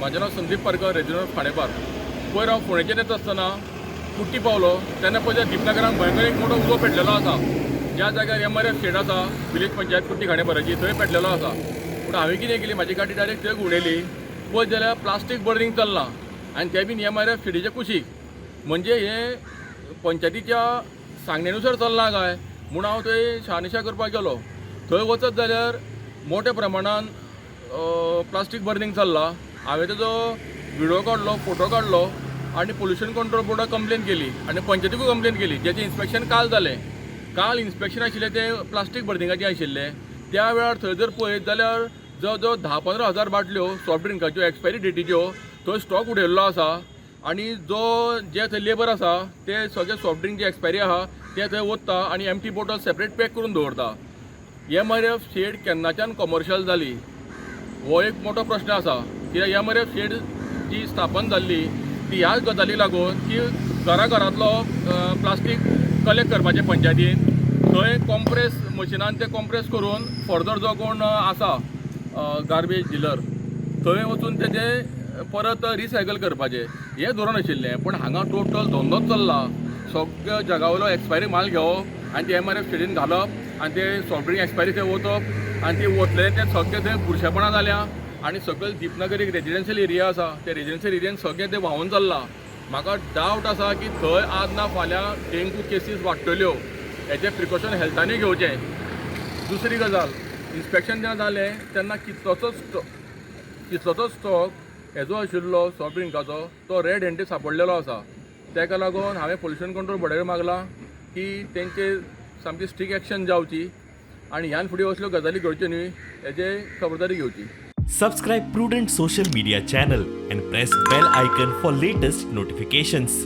म्हाजें नांव संदीप पारकर, रेजिडेंट खांडेपार. पयर हांव फोंडेच्यान येता आसतना कुट्टी पावलो तेन्ना पळय दिपनगरांत भयंकर एक मोठो उजो पेटलेलो आसा. ज्या जाग्यार MRF शेड आसा, विलेज पंचायत कुट्टी खांडेपाराची, थंय पेटलेलो आसा. पूण हांवें कितें केली, म्हाजी गाडी डायरेक्ट थंय उडयली. पळयत जाल्यार प्लास्टीक बर्निंग चल्लां आनी तें बीन MRF शेडीच्या कुशीक. म्हणजे हें पंचायतीच्या सांगण्यानुसार चल्लां काय म्हूण हांव थंय शहानिशा करपाक गेलो. थंय वचत जाल्यार मोठ्या प्रमाणान प्लास्टीक बर्निंग चल्लां. हांवें तेजो व्हिडिओ काडलो, फोटो काडलो आनी पोल्युशन कंट्रोल बोर्डाक कंप्लेन केली आनी पंचायतीकूय कंप्लेन केली. जेचें इन्स्पेक्शन काल जालें. काल इन्स्पेक्शन आशिल्लें तें प्लास्टीक बर्निंगाचें आशिल्लें. त्या वेळार थंय जर पळयत जाल्यार जवळ जवळ 10-15 हजार बाटल्यो सॉफ्ट ड्रिंकाच्यो एक्सपायरी डेटीच्यो थंय स्टॉक उडयल्लो आसा. आनी जे थंय लेबर आसा ते सगळे सॉफ्ट ड्रिंक जे एक्सपायरी आहा ते थंय वता आनी एम्प्टी बॉटल सेपरेट पॅक करून दवरता. MRF शेड केन्नाच्यान कमर्शियल जाली हो एक मोठो प्रश्न आसा. कित्याक MRF शेड जी स्थापन जाल्ली ती ह्याच गजाली लागून की घरांतलो प्लास्टीक कलेक्ट करपाचें पंचायतीन. थंय कॉम्प्रेस मशिनान ते कॉम्प्रेस करून फर्दर जो कोण आसा गार्बेज डिलर थंय वचून तेजें परत रिसायकल करपाचें हें धोरण आशिल्लें. पूण हांगा टोटल धंदोच चल्ला. सगळ्या जगावयलो एक्सपायरी माल घेवप आनी ते MRF शेडीन घालप आनी ते सॉफ्ट ड्रिंक एक्सपायरी थंय वचप आनी ते वतले ते सगळें थंय बुरशेपणां जाल्या. आनी सकयल दिपनगर एक रेजिडेन्शियल एरिया आसा, त्या रेजिडेन्शियल एरियान सगळें तें व्हांवून चल्लां. म्हाका डावट आसा की थंय आज ना फाल्यां डेंगू केसीस वाडटल्यो. हेजें प्रिकॉशन हेल्थानूय घेवचें. दुसरी गजाल, इन्स्पेक्शन जेन्ना जालें तेन्ना कितलोचोच स्टॉक हेजो आशिल्लो सॉफ्ट ड्रिंकाचो तो रेड हँडीड सांपडलेलो आसा. तेका लागून हांवें पोल्युशन कंट्रोल बोर्डाक मागलां की तेंचेर सामकी स्ट्रिक्ट एक्शन जावची आनी ह्यान फुडें असल्यो गजाली घडच्यो न्ही हेजे खबरदारी घेवची. Subscribe Prudent social media channel and press bell icon for latest notifications.